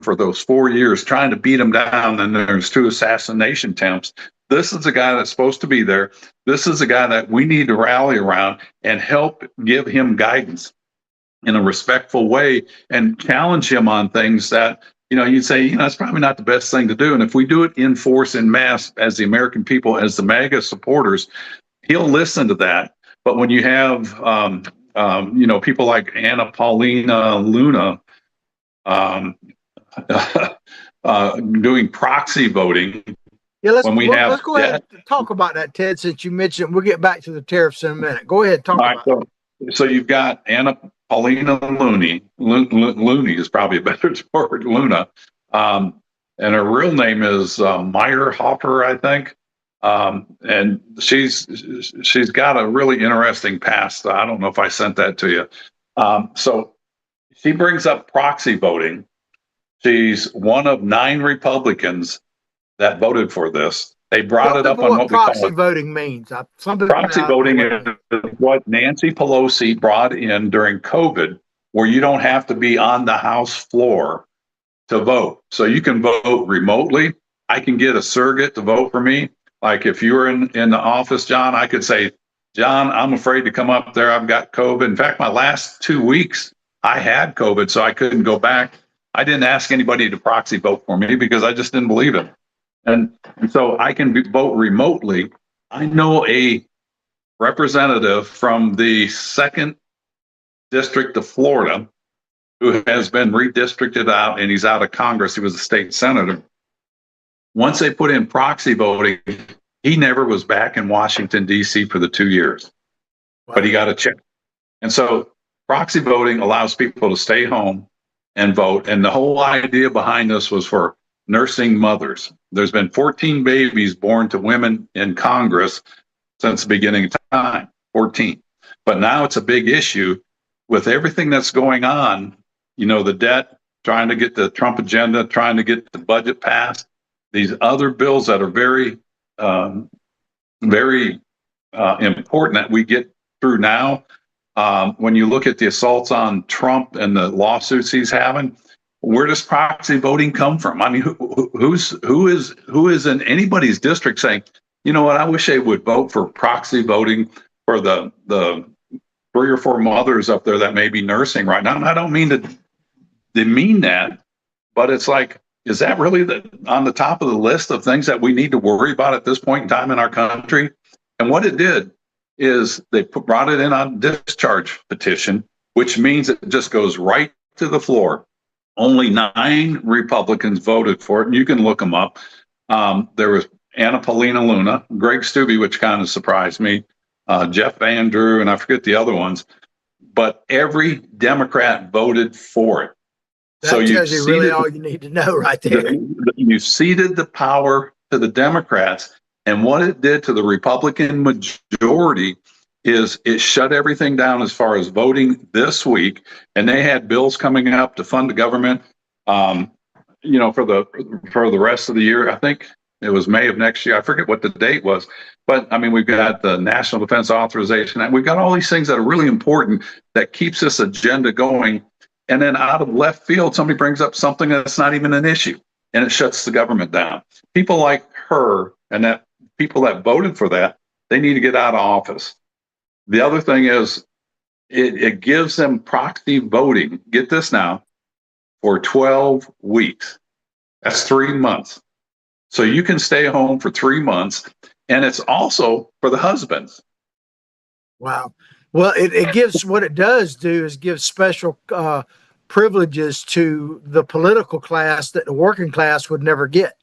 for those 4 years trying to beat him down. And there's 2 assassination attempts. This is a guy that's supposed to be there. This is a guy that we need to rally around and help give him guidance in a respectful way and challenge him on things that, you'd say, it's probably not the best thing to do. And if we do it in force, in mass, as the American people, as the MAGA supporters, he'll listen to that. But when you have, people like Anna Paulina Luna doing proxy voting. Yeah, let's go ahead and talk about that, Ted, since you mentioned. We'll get back to the tariffs in a minute. Go ahead, talk about it. So you've got Anna Paulina Looney is probably a better word, Luna. And her real name is Meyerhofer, I think. And she's got a really interesting past. I don't know if I sent that to you. So she brings up proxy voting. She's one of 9 Republicans that voted for this. They brought it up on what we call proxy voting means. Proxy voting is what Nancy Pelosi brought in during COVID, where you don't have to be on the House floor to vote. So you can vote remotely. I can get a surrogate to vote for me. Like if you were in the office, John, I could say, John, I'm afraid to come up there. I've got COVID. In fact, my last 2 weeks, I had COVID, so I couldn't go back. I didn't ask anybody to proxy vote for me because I just didn't believe it. And so I can vote remotely. I know a representative from the 2nd District of Florida who has been redistricted out, and he's out of Congress. He was a state senator. Once they put in proxy voting, he never was back in Washington, D.C. for the 2 years. Wow. But he got a check. And so proxy voting allows people to stay home and vote. And the whole idea behind this was for nursing mothers. There's been 14 babies born to women in Congress since the beginning of time, 14. But now it's a big issue with everything that's going on, the debt, trying to get the Trump agenda, trying to get the budget passed, these other bills that are very, very important that we get through now. When you look at the assaults on Trump and the lawsuits he's having, where does proxy voting come from? I mean, who is in anybody's district saying, you know what, I wish they would vote for proxy voting for the 3 or 4 mothers up there that may be nursing right now? And I don't mean to demean that, but it's like, is that really on the top of the list of things that we need to worry about at this point in time in our country? And what it did is they brought it in on discharge petition, which means it just goes right to the floor. Only 9 Republicans voted for it, and you can look them up. There was Anna Paulina Luna, Greg Steube, which kind of surprised me, Jeff Van Drew, and I forget the other ones. But every Democrat voted for it. That tells you really all you need to know right there. You ceded the power to the Democrats, and what it did to the Republican majority is it shut everything down as far as voting this week. And they had bills coming up to fund the government, for the rest of the year. I think it was May of next year. I forget what the date was. But, I mean, we've got the National Defense Authorization, and we've got all these things that are really important that keeps this agenda going. And then out of left field, somebody brings up something that's not even an issue, and it shuts the government down. People like her and that people that voted for that, they need to get out of office. The other thing is it gives them proxy voting. Get this now, for 12 weeks. That's 3 months. So you can stay home for 3 months, and it's also for the husbands. Wow. Well, it gives, what it does do is give special privileges to the political class that the working class would never get.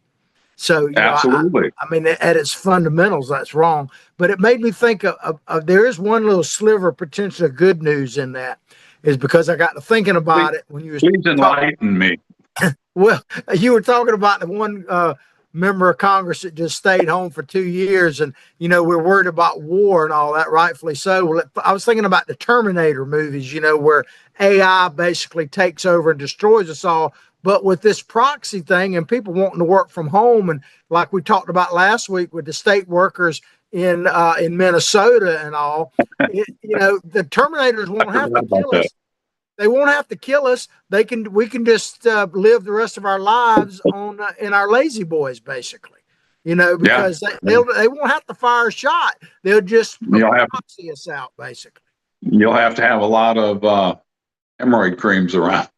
So, absolutely. I mean, at its fundamentals, that's wrong. But it made me think of there is one little sliver of potential good news in that, is because I got to thinking about it when you were please enlighten me. Well, you were talking about the one member of Congress that just stayed home for 2 years, and we're worried about war and all that, rightfully so. Well, I was thinking about the Terminator movies, where AI basically takes over and destroys us all. But with this proxy thing and people wanting to work from home, and like we talked about last week with the state workers in Minnesota and all, the Terminators won't have to kill us. they won't have to kill us. We can just live the rest of our lives on in our lazy boys, basically. Because they won't have to fire a shot. They'll just proxy us out, basically. You'll have to have a lot of hemorrhoid creams around.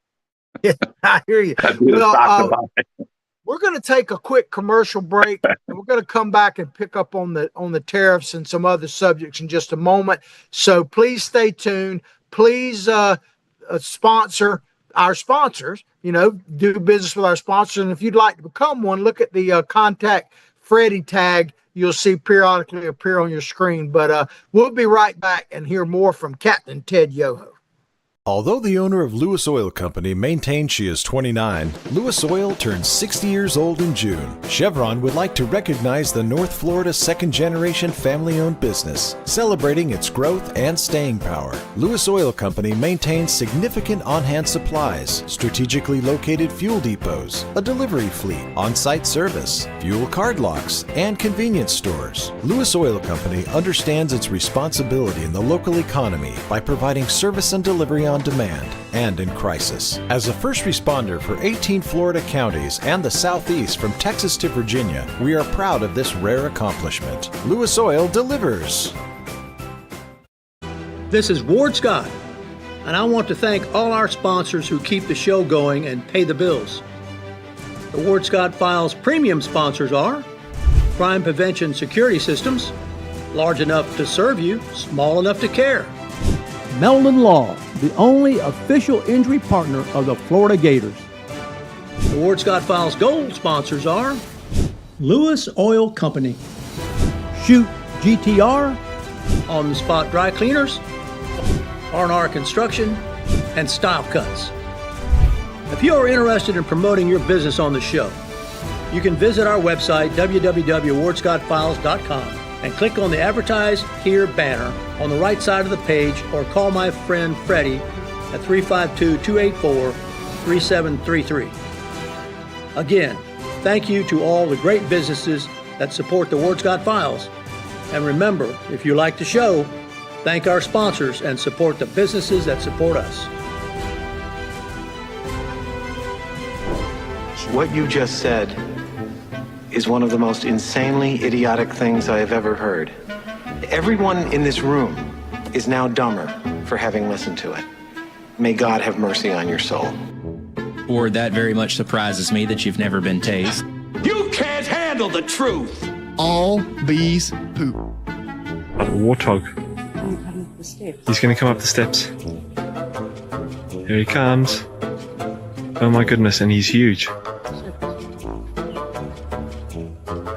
Yeah, I hear you. Well, we're going to take a quick commercial break, and we're going to come back and pick up on the tariffs and some other subjects in just a moment. So please stay tuned. Please sponsor our sponsors. Do business with our sponsors, and if you'd like to become one, look at the contact Freddie tag you'll see periodically appear on your screen. But we'll be right back and hear more from Captain Ted Yoho. Although the owner of Lewis Oil Company maintains she is 29, Lewis Oil turns 60 years old in June. Chevron would like to recognize the North Florida second-generation family-owned business, celebrating its growth and staying power. Lewis Oil Company maintains significant on-hand supplies, strategically located fuel depots, a delivery fleet, on-site service, fuel card locks, and convenience stores. Lewis Oil Company understands its responsibility in the local economy by providing service and delivery on demand and in crisis. As a first responder for 18 Florida counties and the Southeast from Texas to Virginia, we are proud of this rare accomplishment. Lewis Oil delivers. This is Ward Scott, and I want to thank all our sponsors who keep the show going and pay the bills. The Ward Scott Files premium sponsors are Crime Prevention Security Systems, large enough to serve you, small enough to care. Meldon Law, the only official injury partner of the Florida Gators. The Ward Scott Files Gold sponsors are Lewis Oil Company, Shoot GTR, On the Spot Dry Cleaners, R&R Construction, and Style Cuts. If you are interested in promoting your business on the show, you can visit our website, www.wardscottfiles.com, and click on the Advertise Here banner on the right side of the page, or call my friend Freddie at 352-284-3733. Again, thank you to all the great businesses that support the Ward Scott Files. And remember, if you like the show, thank our sponsors and support the businesses that support us. What you just said is one of the most insanely idiotic things I have ever heard. Everyone in this room is now dumber for having listened to it. May God have mercy on your soul. Ward, that very much surprises me that you've never been tased. You can't handle the truth. All bees poop. A warthog. He's going to come up the steps. Here he comes. Oh my goodness, and he's huge.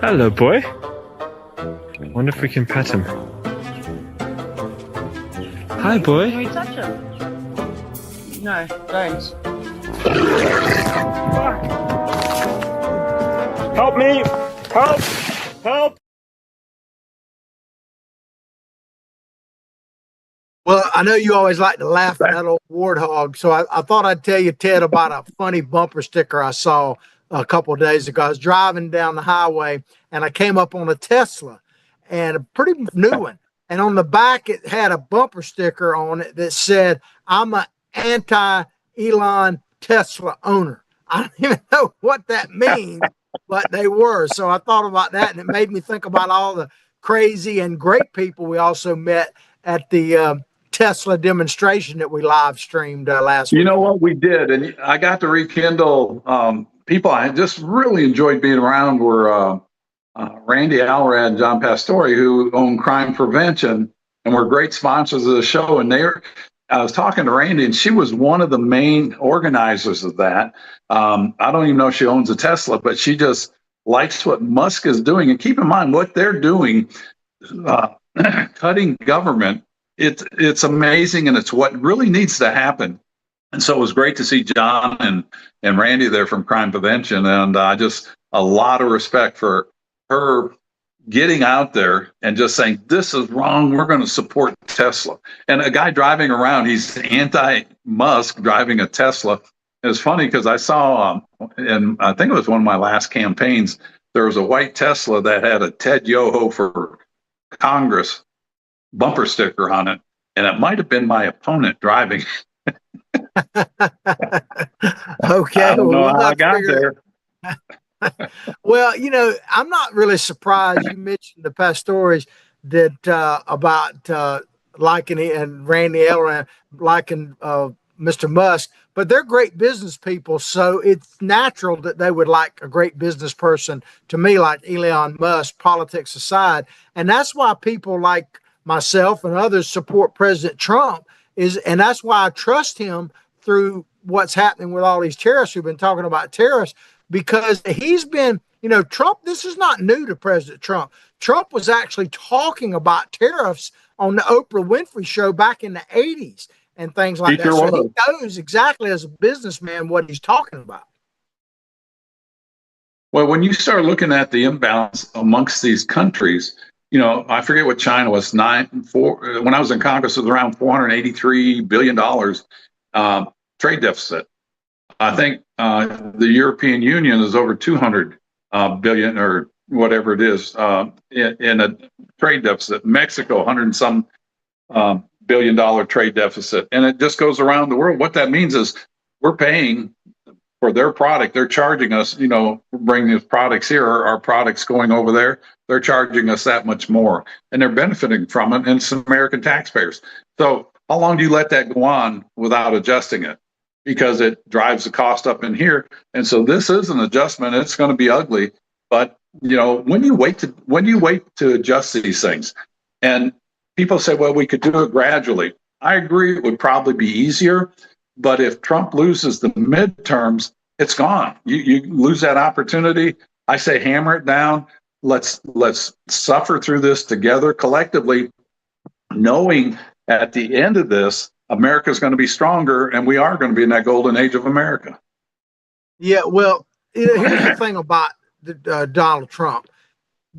Hello, boy. Wonder if we can pet him. Hi, boy. Can we touch him? No, don't. Help me! Help! Help! Well, I know you always like to laugh at that old warthog, so I thought I'd tell you, Ted, about a funny bumper sticker I saw a couple of days ago. I was driving down the highway, and I came up on a Tesla, and a pretty new one. And on the back, it had a bumper sticker on it that said, "I'm an anti-Elon Tesla owner." I don't even know what that means, but they were. So I thought about that, and it made me think about all the crazy and great people we also met at the Tesla demonstration that we live streamed last week. You know what we did, and I got to rekindle people I just really enjoyed being around were Randy Alrad and John Pastore, who own Crime Prevention and were great sponsors of the show. And I was talking to Randy, and she was one of the main organizers of that. I don't even know if she owns a Tesla, but she just likes what Musk is doing. And keep in mind what they're doing, cutting government. It's amazing, and it's what really needs to happen. And so it was great to see John and Randy there from Crime Prevention, and just a lot of respect for her getting out there and just saying, this is wrong, we're going to support Tesla. And a guy driving around, he's anti-Musk driving a Tesla. It's funny because I saw, and I think it was one of my last campaigns, there was a white Tesla that had a Ted Yoho for Congress bumper sticker on it, and it might have been my opponent driving. Okay, I don't well, know we'll how I have to got figure there. Well, I'm not really surprised you mentioned the past stories that about liking it and Randy Elron liking Mr. Musk, but they're great business people, so it's natural that they would like a great business person. To me, like Elon Musk, politics aside, and that's why people like myself and others support President Trump. And that's why I trust him through what's happening with all these terrorists who've been talking about tariffs because he's been, Trump, this is not new to President Trump. Trump was actually talking about tariffs on the Oprah Winfrey show back in the 80s and things like that. So he knows exactly as a businessman what he's talking about. Well, when you start looking at the imbalance amongst these countries, I forget what China was when I was in Congress, it was around $483 billion trade deficit. I think the European Union is over 200 billion or whatever it is in a trade deficit. Mexico, 100 and some $billion trade deficit. And it just goes around the world. What that means is we're paying for their product. They're charging us, bring these products here, our products going over there. They're charging us that much more and they're benefiting from it. And it's American taxpayers. So how long do you let that go on without adjusting it? Because it drives the cost up in here. And so this is an adjustment. It's going to be ugly. But, when you wait to adjust these things, and people say, well, we could do it gradually. I agree. It would probably be easier. But if Trump loses the midterms, it's gone. You lose that opportunity. I say hammer it down. Let's suffer through this together collectively, knowing at the end of this, America is going to be stronger, and we are going to be in that golden age of America. Yeah, well, here's the thing about Donald Trump.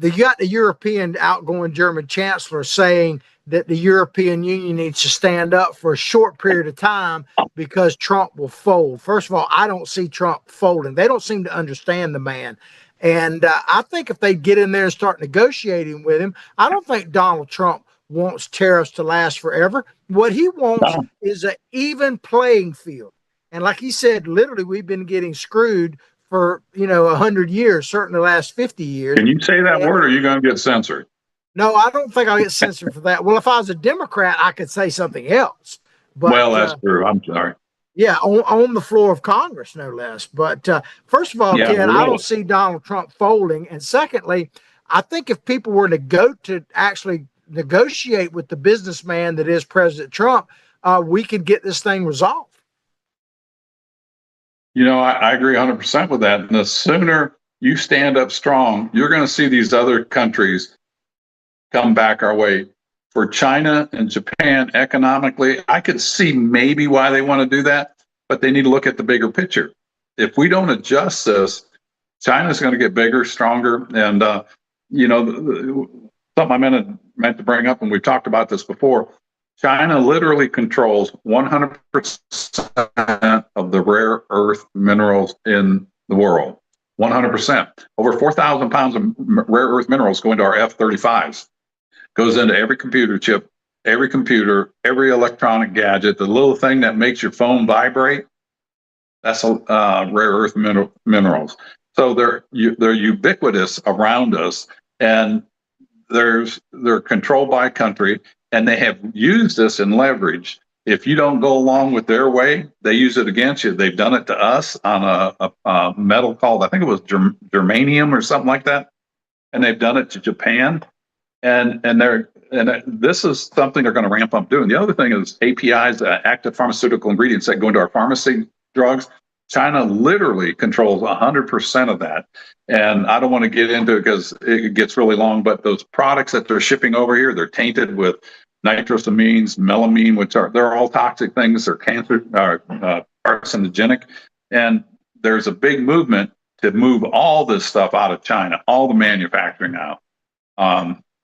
You got the European outgoing German chancellor saying that the European Union needs to stand up for a short period of time because Trump will fold. First of all, I don't see Trump folding. They don't seem to understand the man. And I think if they get in there and start negotiating with him, I don't think Donald Trump wants tariffs to last forever. What he wants is an even playing field. And like he said, literally, we've been getting screwed for, 100 years, certainly the last 50 years. Can you say that word or are you going to get censored? No, I don't think I'll get censored for that. Well, if I was a Democrat, I could say something else. But, well, that's true. I'm sorry. Yeah, on the floor of Congress, no less. But first of all, Ken, really? I don't see Donald Trump folding. And secondly, I think if people were to go to actually negotiate with the businessman that is President Trump, we could get this thing resolved. I agree 100% with that. And the sooner you stand up strong, you're going to see these other countries come back our way. For China and Japan economically, I could see maybe why they want to do that, but they need to look at the bigger picture. If we don't adjust this, China's going to get bigger, stronger. And, something I meant to bring up, and we've talked about this before, China literally controls 100% of the rare earth minerals in the world. 100%. Over 4,000 pounds of rare earth minerals go into our F-35s. Goes into every computer chip, every computer, every electronic gadget, the little thing that makes your phone vibrate. That's rare earth minerals. So they're ubiquitous around us, and they're controlled by a country, and they have used this in leverage. If you don't go along with their way, they use it against you. They've done it to us on a metal called, I think it was germanium or something like that, and they've done it to Japan. And this is something they're going to ramp up doing. The other thing is APIs, active pharmaceutical ingredients that go into our pharmacy drugs. China literally controls 100% of that. And I don't want to get into it because it gets really long, but those products that they're shipping over here, they're tainted with nitrosamines, melamine, they're all toxic things. They're carcinogenic. And there's a big movement to move all this stuff out of China, all the manufacturing out.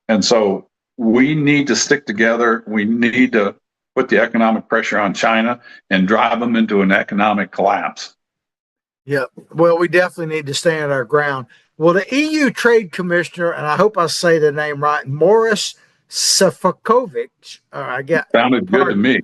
And so we need to stick together. We need to put the economic pressure on China and drive them into an economic collapse. Yeah, well, we definitely need to stand our ground. Well, the EU Trade Commissioner, and I hope I say the name right, Maroš Šefčovič, Sounded good to me.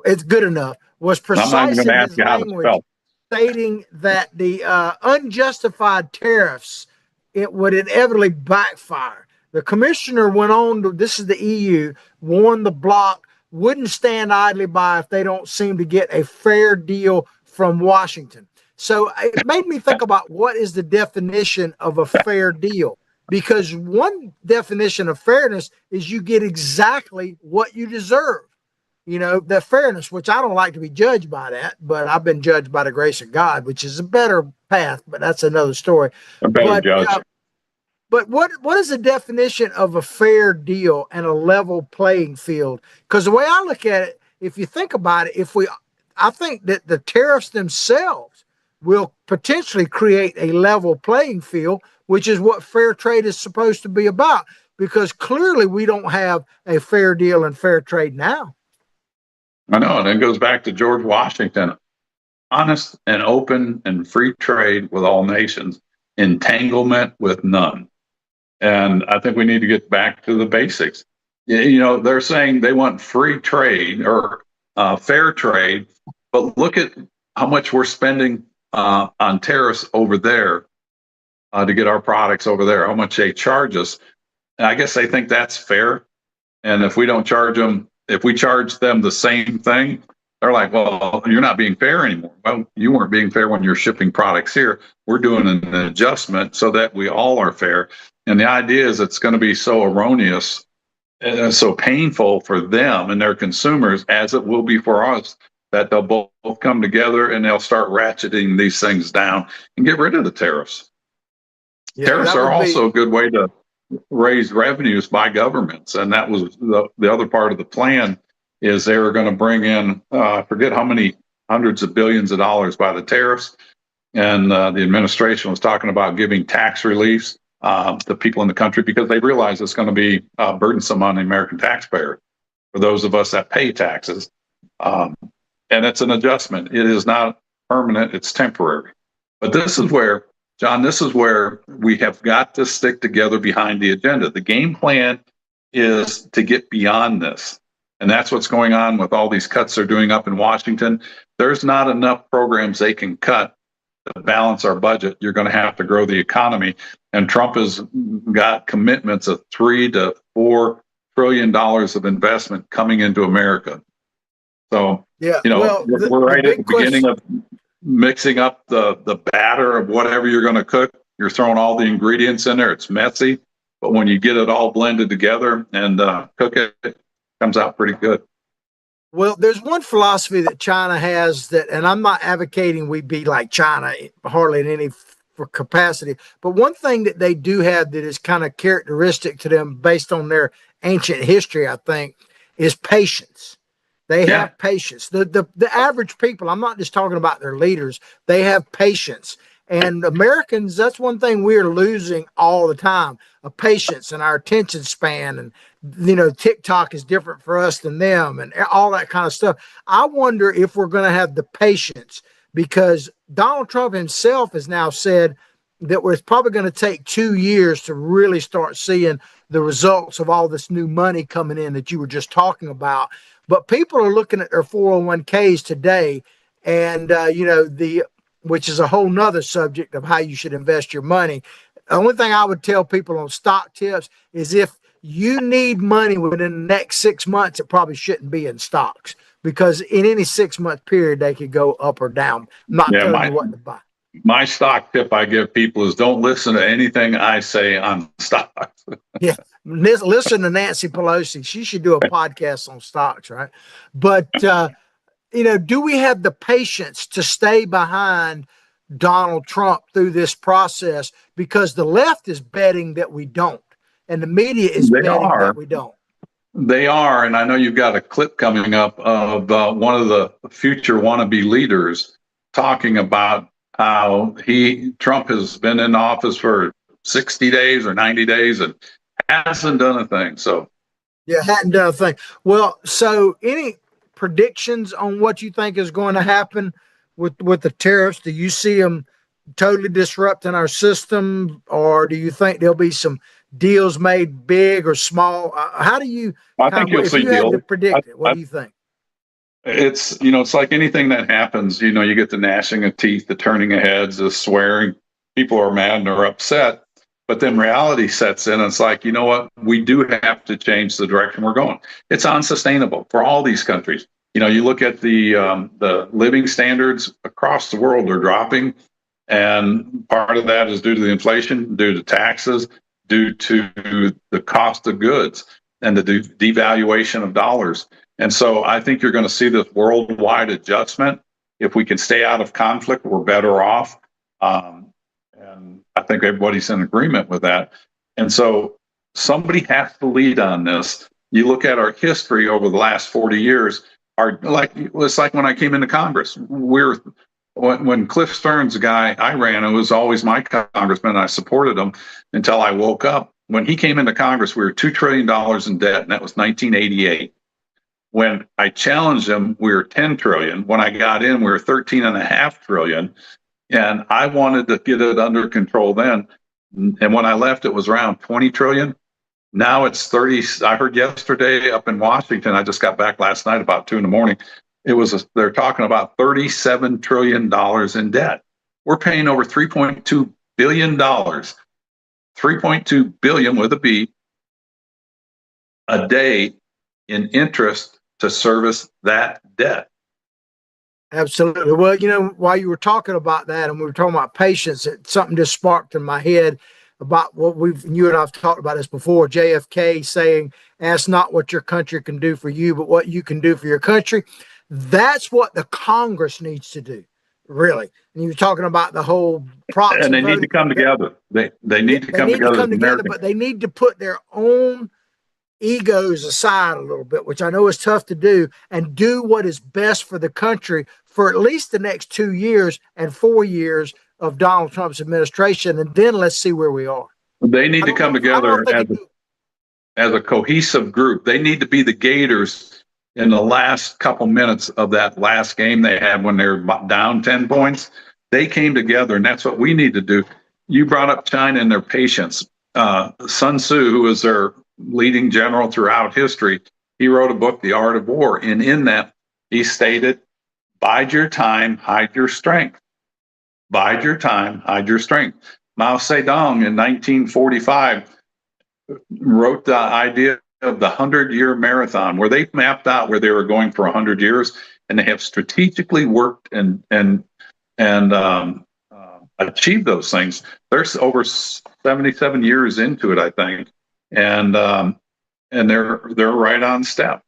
It's good enough. was I'm not precise even in going to ask his you how to language, spell. stating that the unjustified tariffs, it would inevitably backfire. The commissioner went on to, this is the EU, warned the bloc wouldn't stand idly by if they don't seem to get a fair deal from Washington. So it made me think about what is the definition of a fair deal? Because one definition of fairness is you get exactly what you deserve. You know, the fairness, which I don't like to be judged by that, but I've been judged by the grace of God, which is a better path, but that's another story. A better judge. But what is the definition of a fair deal and a level playing field? Because the way I look at it, if you think about it, I think that the tariffs themselves will potentially create a level playing field, which is what fair trade is supposed to be about. Because clearly we don't have a fair deal and fair trade now. I know, and it goes back to George Washington. Honest and open and free trade with all nations, entanglement with none. And I think we need to get back to the basics. You know, they're saying they want free trade or fair trade, but look at how much we're spending on tariffs over there to get our products over there, how much they charge us. And I guess they think that's fair. And if we don't charge them, if we charge them the same thing, they're like, well, you're not being fair anymore. Well, you weren't being fair when you're shipping products here. We're doing an adjustment so that we all are fair. And the idea is it's going to be so erroneous and so painful for them and their consumers as it will be for us that they'll both come together and they'll start ratcheting these things down and get rid of the tariffs. Yeah, tariffs are also a good way to raise revenues by governments. And that was the other part of the plan is they were going to bring in, I forget how many hundreds of billions of dollars by the tariffs. And the administration was talking about giving tax reliefs to people in the country because they realize it's going to be burdensome on the American taxpayer for those of us that pay taxes. And it's an adjustment. It is not permanent. It's temporary. But this is where, John, this is where we have got to stick together behind the agenda. The game plan is to get beyond this. And that's what's going on with all these cuts they're doing up in Washington. There's not enough programs they can cut to balance our budget. You're going to have to grow the economy. And Trump has got commitments of $3 to $4 trillion of investment coming into America. So, yeah, you know, well, we're right at the beginning of mixing up the batter of whatever you're going to cook. You're throwing all the ingredients in there. It's messy. But when you get it all blended together and cook it, it comes out pretty good. Well, there's one philosophy that China has that, and I'm not advocating we be like China, hardly in any capacity, but one thing that they do have that is kind of characteristic to them based on their ancient history, I think, is patience. They have patience. The average people, I'm not just talking about their leaders, they have patience. And Americans, that's one thing we're losing all the time, a patience and our attention span. And, you know, TikTok is different for us than them and all that kind of stuff. I wonder if we're going to have the patience because Donald Trump himself has now said that it's probably going to take 2 years to really start seeing the results of all this new money coming in that you were just talking about. But people are looking at their 401ks today and, you know, which is a whole nother subject of how you should invest your money. The only thing I would tell people on stock tips is if you need money within the next 6 months, it probably shouldn't be in stocks because in any 6 month period, they could go up or down. I'm not telling you what to buy. My stock tip I give people is don't listen to anything I say on stocks. Yeah. Listen to Nancy Pelosi. She should do a podcast on stocks, right? But, you know, do we have the patience to stay behind Donald Trump through this process? Because the left is betting that we don't, and the media is betting that we don't. They are, and I know you've got a clip coming up of one of the future wannabe leaders talking about how Trump has been in office for 60 days or 90 days and hasn't done a thing. So, yeah, hadn't done a thing. Well, so any predictions on what you think is going to happen with the tariffs? Do you see them totally disrupting our system, or do you think there'll be some deals made big or small? How do you? I think you'll see deals. Predict it, what do you think? It's, it's like anything that happens, you get the gnashing of teeth, the turning of heads, the swearing. People are mad and are upset. But then reality sets in. And it's like, you know what? We do have to change the direction we're going. It's unsustainable for all these countries. You look at the living standards across the world are dropping. And part of that is due to the inflation, due to taxes, due to the cost of goods and the devaluation of dollars. And so I think you're going to see this worldwide adjustment. If we can stay out of conflict, we're better off. And I think everybody's in agreement with that. And so somebody has to lead on this. You look at our history over the last 40 years, it's like when I came into Congress, when Cliff Stearns, the guy I ran, it was always my congressman. I supported him until I woke up. When he came into Congress, we were $2 trillion in debt, and that was 1988. When I challenged him, we were 10 trillion. When I got in, we were 13.5 trillion. And I wanted to get it under control then. And when I left, it was around 20 trillion. Now it's 30. I heard yesterday up in Washington, I just got back last night about 2 a.m. They're talking about $37 trillion in debt. We're paying over $3.2 billion, 3.2 billion with a B, a day in interest to service that debt. Absolutely. Well, while you were talking about that and we were talking about patience, something just sparked in my head about what you and I've talked about this before. JFK saying, ask not what your country can do for you, but what you can do for your country. That's what the Congress needs to do, really. And you're talking about the whole proxy. And they need to come together. They need to come together, but they need to put their own egos aside a little bit, which I know is tough to do, and do what is best for the country for at least the next 2 years and 4 years of Donald Trump's administration. And then let's see where we are. They need to come together as a cohesive group. They need to be the Gators in the last couple minutes of that last game they had when they were down 10 points. They came together, and that's what we need to do. You brought up China and their patience. Sun Tzu, who was their leading general throughout history, he wrote a book, The Art of War. And in that, he stated, bide your time, hide your strength. Bide your time, hide your strength. Mao Zedong in 1945 wrote the idea of the 100-year marathon, where they mapped out where they were going for 100 years, and they have strategically worked and achieved those things. They're over 77 years into it, I think. And they're right on step.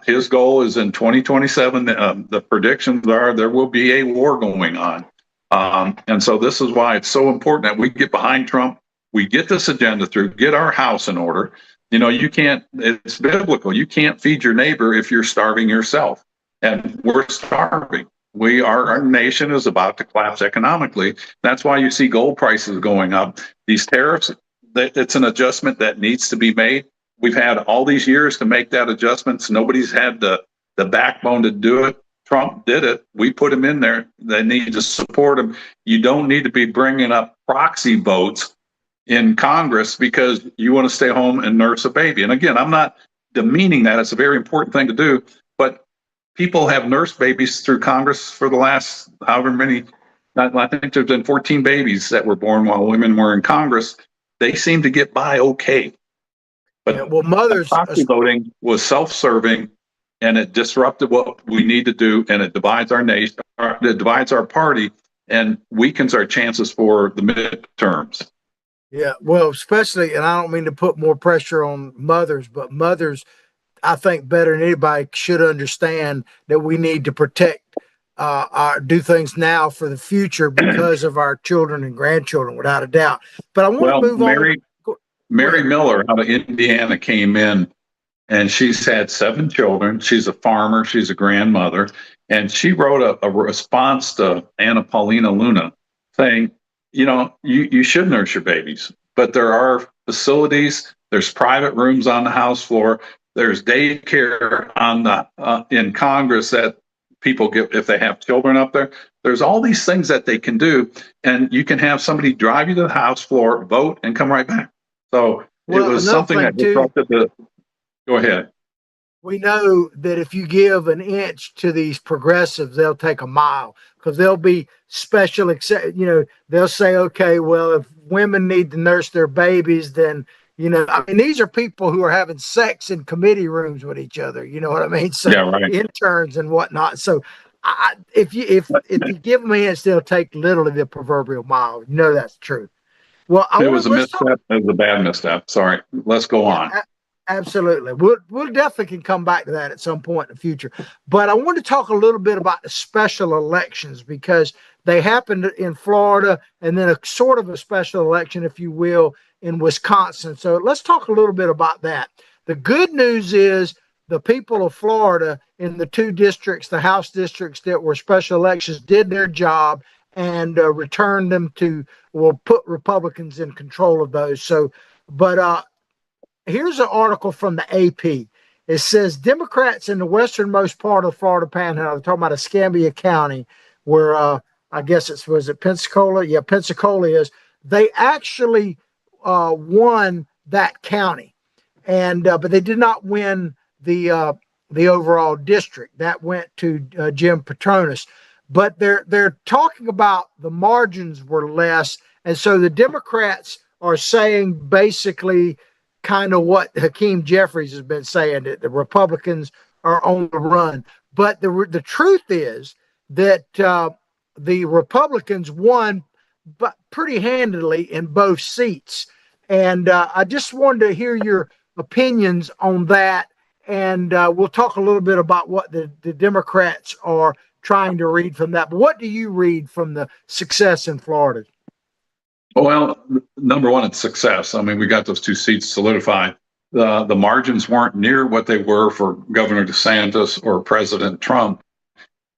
His goal is in 2027. The predictions are there will be a war going on. And so this is why it's so important that we get behind Trump. We get this agenda through, get our house in order. It's biblical. You can't feed your neighbor if you're starving yourself. And we're starving. Our nation is about to collapse economically. That's why you see gold prices going up. These tariffs, it's an adjustment that needs to be made. We've had all these years to make that adjustment. So nobody's had the backbone to do it. Trump did it. We put him in there. They need to support him. You don't need to be bringing up proxy votes in Congress because you want to stay home and nurse a baby. And again, I'm not demeaning that. It's a very important thing to do. But people have nursed babies through Congress for the last however many. I think there's been 14 babies that were born while women were in Congress. They seem to get by okay. But proxy voting was self-serving, and it disrupted what we need to do, and it divides our nation, it divides our party, and weakens our chances for the midterms. Yeah, well, especially, and I don't mean to put more pressure on mothers, but mothers, I think better than anybody should understand that we need to protect, do things now for the future because of our children and grandchildren, without a doubt. But I want to move on. Mary Miller out of Indiana came in, and she's had 7 children. She's a farmer. She's a grandmother. And she wrote a response to Anna Paulina Luna saying, you should nurse your babies, but there are facilities, there's private rooms on the House floor, there's daycare in Congress that people get if they have children up there. There's all these things that they can do, and you can have somebody drive you to the House floor, vote, and come right back. So it was something that disrupted the. Go ahead. we know that if you give an inch to these progressives, they'll take a mile because they'll be special. They'll say, okay, well, if women need to nurse their babies, then, I mean, these are people who are having sex in committee rooms with each other. You know what I mean? So Yeah, right. interns and whatnot. So if you give them a inch, they'll take literally the proverbial mile. That's true. Well, It was a misstep. It was a bad misstep. Sorry. Let's go on. Absolutely. We'll definitely can come back to that at some point in the future. But I want to talk a little bit about the special elections because they happened in Florida and then a sort of a special election, if you will, in Wisconsin. So let's talk a little bit about that. The good news is the people of Florida in the two districts, the House districts that were special elections, did their job and returned them put Republicans in control of those. So, but here's an article from the AP. It says Democrats in the westernmost part of the Florida Panhandle, talking about Escambia County, where I guess was it Pensacola? Yeah, Pensacola is. They actually won that county, and but they did not win the overall district. That went to Jim Petronis. But they're talking about the margins were less, and so the Democrats are saying basically kind of what Hakeem Jeffries has been saying, that the Republicans are on the run. But the truth is that the Republicans won but pretty handily in both seats. And I just wanted to hear your opinions on that. And we'll talk a little bit about what the Democrats are trying to read from that. But what do you read from the success in Florida? Well, number one, it's success. I mean, we got those two seats solidified. The margins weren't near what they were for Governor DeSantis or President Trump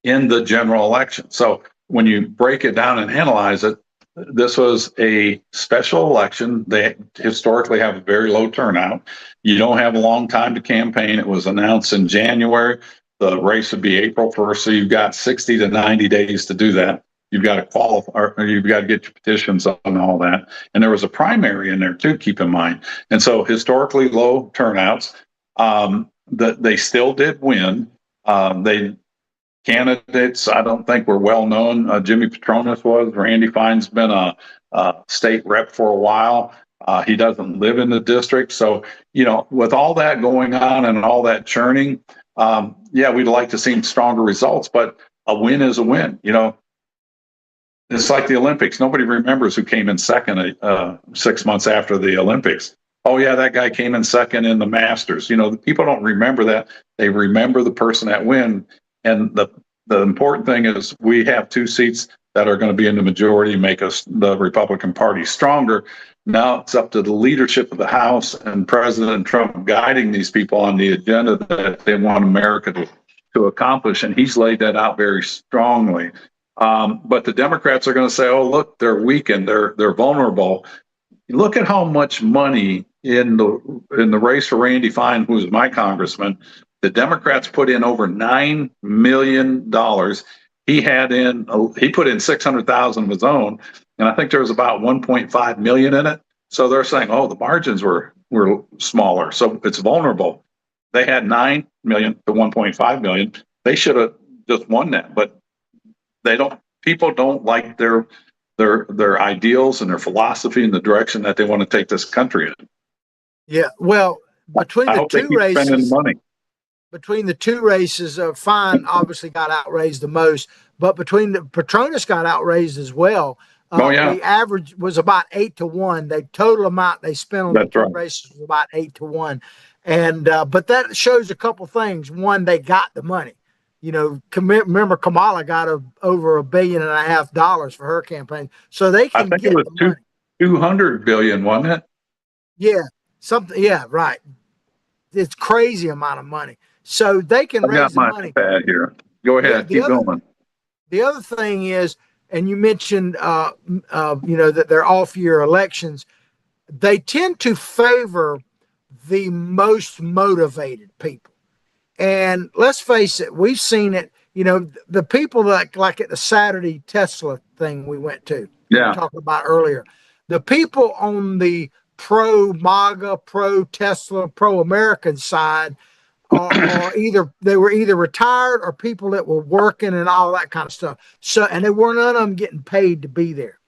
in the general election. So when you break it down and analyze it, this was a special election. They historically have a very low turnout. You don't have a long time to campaign. It was announced in January. The race would be April 1st. So you've got 60 to 90 days to do that. You've got to qualify, or you've got to get your petitions and all that. And there was a primary in there too, keep in mind. And so historically low turnouts, they still did win. Candidates, I don't think were well known. Jimmy Petronis was. Randy Fine's been a state rep for a while. He doesn't live in the district. So, with all that going on and all that churning, we'd like to see stronger results, but a win is a win. It's like the Olympics. Nobody remembers who came in second 6 months after the Olympics. Oh, yeah, that guy came in second in the Masters. People don't remember that. They remember the person that win. And the important thing is we have two seats that are going to be in the majority, make us the Republican Party stronger. Now it's up to the leadership of the House and President Trump guiding these people on the agenda that they want America to accomplish. And he's laid that out very strongly. But the Democrats are going to say, oh, look, they're weakened. They're vulnerable. Look at how much money in the race for Randy Fine, who's my congressman. The Democrats put in over $9 million. He put in 600,000 of his own, and I think there was about 1.5 million in it. So they're saying, oh, the margins were smaller, so it's vulnerable. They had 9 million to 1.5 million. They should have just won that, but they don't. People don't like their ideals and their philosophy and the direction that they want to take this country in. Yeah, well, between the two races. Between the two races, Fine obviously got outraised the most, but between the Petronis got outraised as well. The average was about 8-1. The total amount they spent on the two races was about 8-1. And but that shows a couple things. One, they got the money. Remember Kamala got over $1.5 billion for her campaign, so they can get it was 200 billion, wasn't it? Yeah, something. Yeah, right. It's crazy amount of money. So they can raise the money. Here. Go ahead, keep going. The other thing is, and you mentioned, that they're off-year elections. They tend to favor the most motivated people. And let's face it, we've seen it. The people that like at the Saturday Tesla thing we went to, we were talking about earlier, the people on the pro-MAGA, pro-Tesla, pro-American side or either they were either retired or people that were working and all that kind of stuff. So, and they weren't none of them getting paid to be there.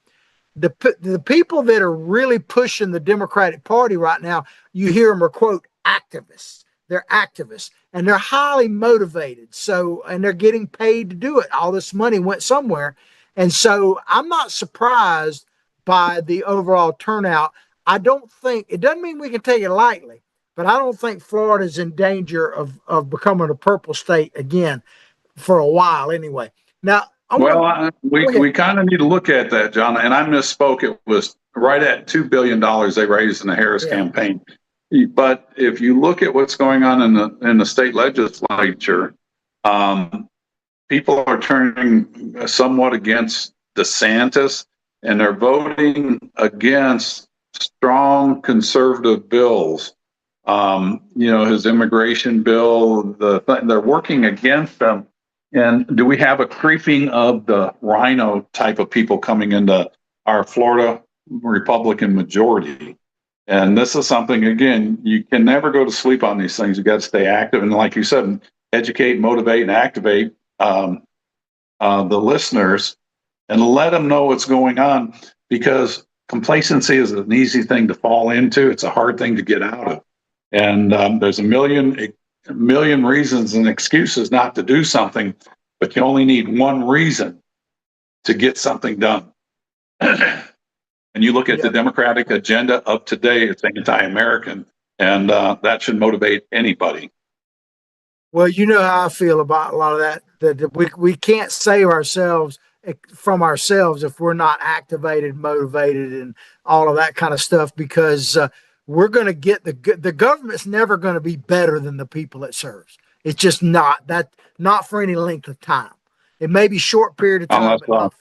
The people that are really pushing the Democratic Party right now, you hear them are, quote, activists. They're activists and they're highly motivated. So, and they're getting paid to do it. All this money went somewhere. And so I'm not surprised by the overall turnout. I don't think, it doesn't mean we can take it lightly, but I don't think Florida is in danger of becoming a purple state again for a while anyway. Now, we kind of need to look at that, John. And I misspoke. It was right at $2 billion they raised in the Harris campaign. But if you look at what's going on in the state legislature, people are turning somewhat against DeSantis, and they're voting against strong conservative bills. His immigration bill, they're working against them. And do we have a creeping of the rhino type of people coming into our Florida Republican majority? And this is something, again, you can never go to sleep on these things. You got to stay active. And like you said, educate, motivate, and activate the listeners and let them know what's going on, because complacency is an easy thing to fall into. It's a hard thing to get out of. And there's a million reasons and excuses not to do something, but you only need one reason to get something done. And you look at the Democratic agenda of today, it's anti-American, and that should motivate anybody. Well, you know how I feel about a lot of that we can't save ourselves from ourselves if we're not activated, motivated, and all of that kind of stuff, because we're going to get the government's never going to be better than the people it serves. It's just not for any length of time. It may be short period of time, but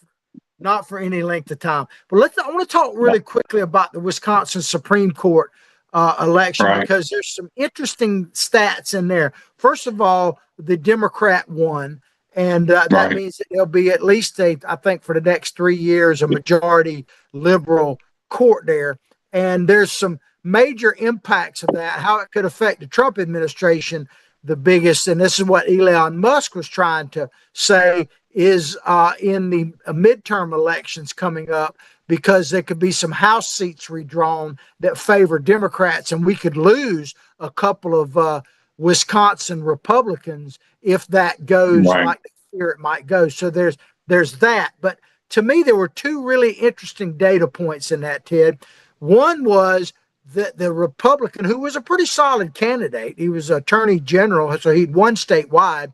not for any length of time. But I want to talk really quickly about the Wisconsin Supreme Court election, because there's some interesting stats in there. First of all, the Democrat won, and that means that there'll be at least I think for the next 3 years, a majority liberal court there. And there's some major impacts of that, how it could affect the Trump administration. The biggest, and this is what Elon Musk was trying to say, is in the midterm elections coming up, because there could be some House seats redrawn that favor Democrats, and we could lose a couple of Wisconsin Republicans if that goes like they fear it might go. So there's that. But to me, there were two really interesting data points in that, Ted. One was that the Republican, who was a pretty solid candidate, he was attorney general, so he'd won statewide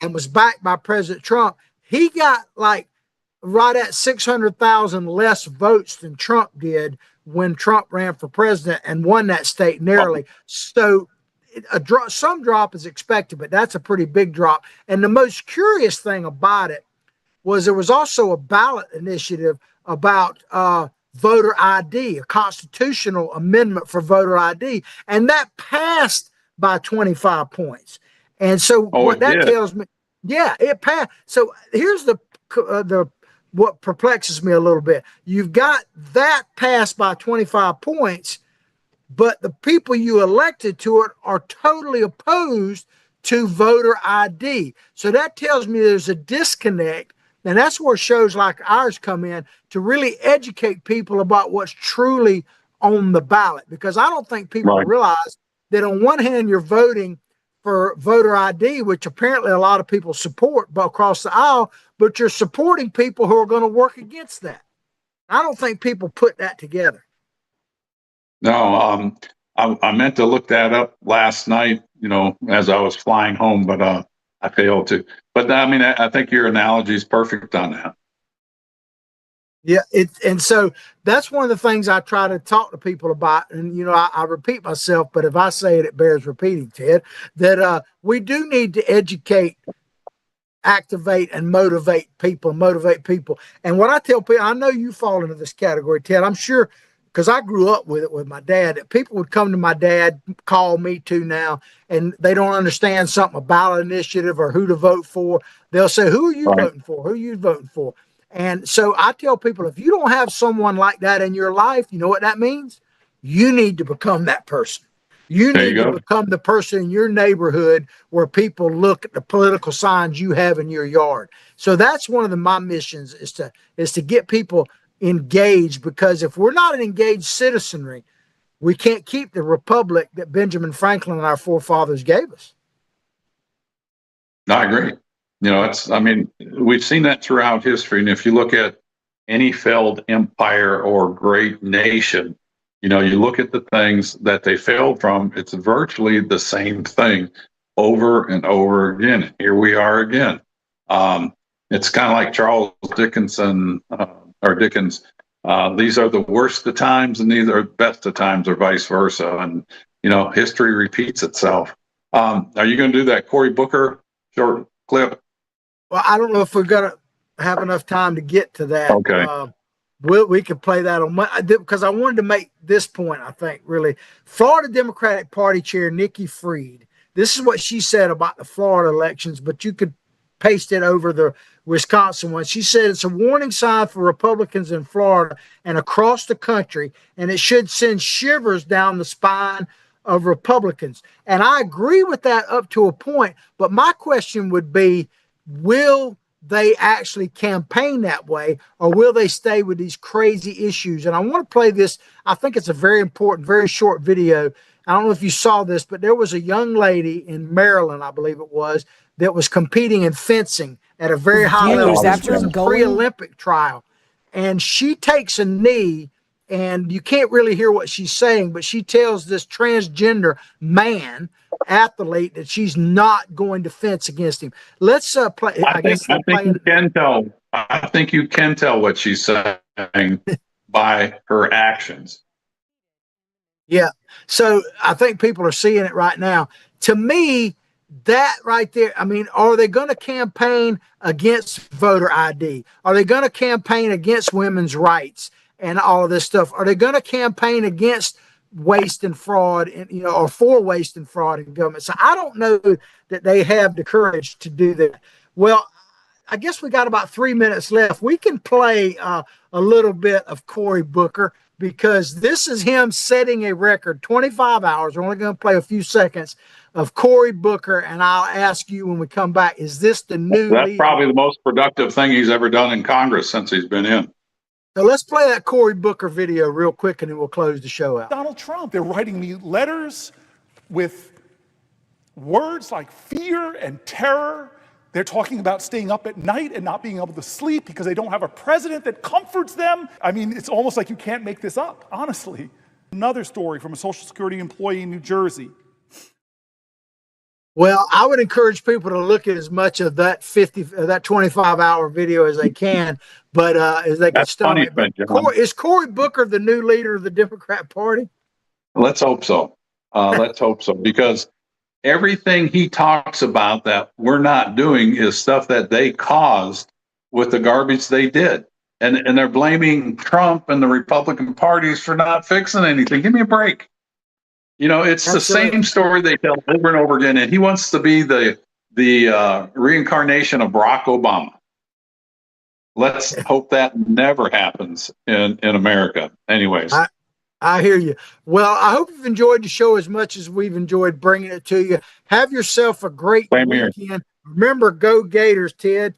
and was backed by President Trump. He got like right at 600,000 less votes than Trump did when Trump ran for president, and won that state narrowly. So some drop is expected, but that's a pretty big drop. And the most curious thing about it was there was also a ballot initiative about voter ID, a constitutional amendment for voter ID, and that passed by 25 points. And so what that tells me, it passed. So here's the what perplexes me a little bit. You've got that passed by 25 points, but the people you elected to it are totally opposed to voter ID. So that tells me there's a disconnect. And that's where shows like ours come in, to really educate people about what's truly on the ballot. Because I don't think people realize that on one hand, you're voting for voter ID, which apparently a lot of people support across the aisle, but you're supporting people who are going to work against that. I don't think people put that together. No, I meant to look that up last night, as I was flying home, but I failed to. But I mean, I think your analogy is perfect on that. Yeah, and so that's one of the things I try to talk to people about. And, I repeat myself, but if I say it, it bears repeating, Ted, that we do need to educate, activate, and motivate people. And what I tell people, I know you fall into this category, Ted, I'm sure, because I grew up with it with my dad, that people would come to my dad, call me too now, and they don't understand something, a ballot initiative or who to vote for. They'll say, who are you voting for? Who are you voting for? And so I tell people, if you don't have someone like that in your life, you know what that means? You need to become that person. You There need you to go. become the person in your neighborhood where people look at the political signs you have in your yard. So that's one of my missions is to get people engaged, because if we're not an engaged citizenry, we can't keep the republic that Benjamin Franklin and our forefathers gave us. No, I agree. You know, I mean, we've seen that throughout history. And if you look at any failed empire or great nation, you know, you look at the things that they failed from, it's virtually the same thing over and over again. Here we are again. It's kind of like Charles Dickinson or Dickens. These are the worst of times and these are the best of times, or vice versa. And, you know, history repeats itself. Are you going to do that Cory Booker short clip? Well, I don't know if we're going to have enough time to get to that. Okay. We could play that on because I wanted to make this point. I think really Florida Democratic Party Chair Nikki Fried. This is what she said about the Florida elections, but you could paste it over the Wisconsin one. She said it's a warning sign for Republicans in Florida and across the country, and it should send shivers down the spine of Republicans. And I agree with that up to a point. But my question would be, will they actually campaign that way, or will they stay with these crazy issues? And I want to play this. I think it's a very important, very short video. I don't know if you saw this, but there was a young lady in Maryland, I believe it was, that was competing in fencing at a very high level. This was a pre-Olympic trial. And she takes a knee, and you can't really hear what she's saying, but she tells this transgender man athlete that she's not going to fence against him. Let's play. I think you can tell. I think you can tell what she's saying by her actions. Yeah. So I think people are seeing it right now. To me, that right there, I mean, are they going to campaign against voter ID? Are they going to campaign against women's rights and all of this stuff? Are they going to campaign against waste and fraud, and or for waste and fraud in government? So I don't know that they have the courage to do that. Well, I guess we got about 3 minutes left. We can play a little bit of Cory Booker, because this is him setting a record, 25 hours. We're only going to play a few seconds of Cory Booker, and I'll ask you when we come back, is this the new That's leader? probably the most productive thing he's ever done in Congress since he's been in. So let's play that Cory Booker video real quick, and then we'll close the show out. Donald Trump, they're writing me letters with words like fear and terror. They're talking about staying up at night and not being able to sleep because they don't have a president that comforts them. I mean, it's almost like you can't make this up, honestly. Another story from a Social Security employee in New Jersey. Well, I would encourage people to look at as much of that 25-hour video as they can, but as they can stomach it. Is Cory Booker the new leader of the Democrat Party? Let's hope so. Let's hope so, because everything he talks about that we're not doing is stuff that they caused with the garbage they did. And they're blaming Trump and the Republican parties for not fixing anything. Give me a break. It's the same story they tell over and over again. And he wants to be the reincarnation of Barack Obama. Let's hope that never happens in America. Anyways. I hear you. Well, I hope you've enjoyed the show as much as we've enjoyed bringing it to you. Have yourself a great weekend. Remember, go Gators, Ted.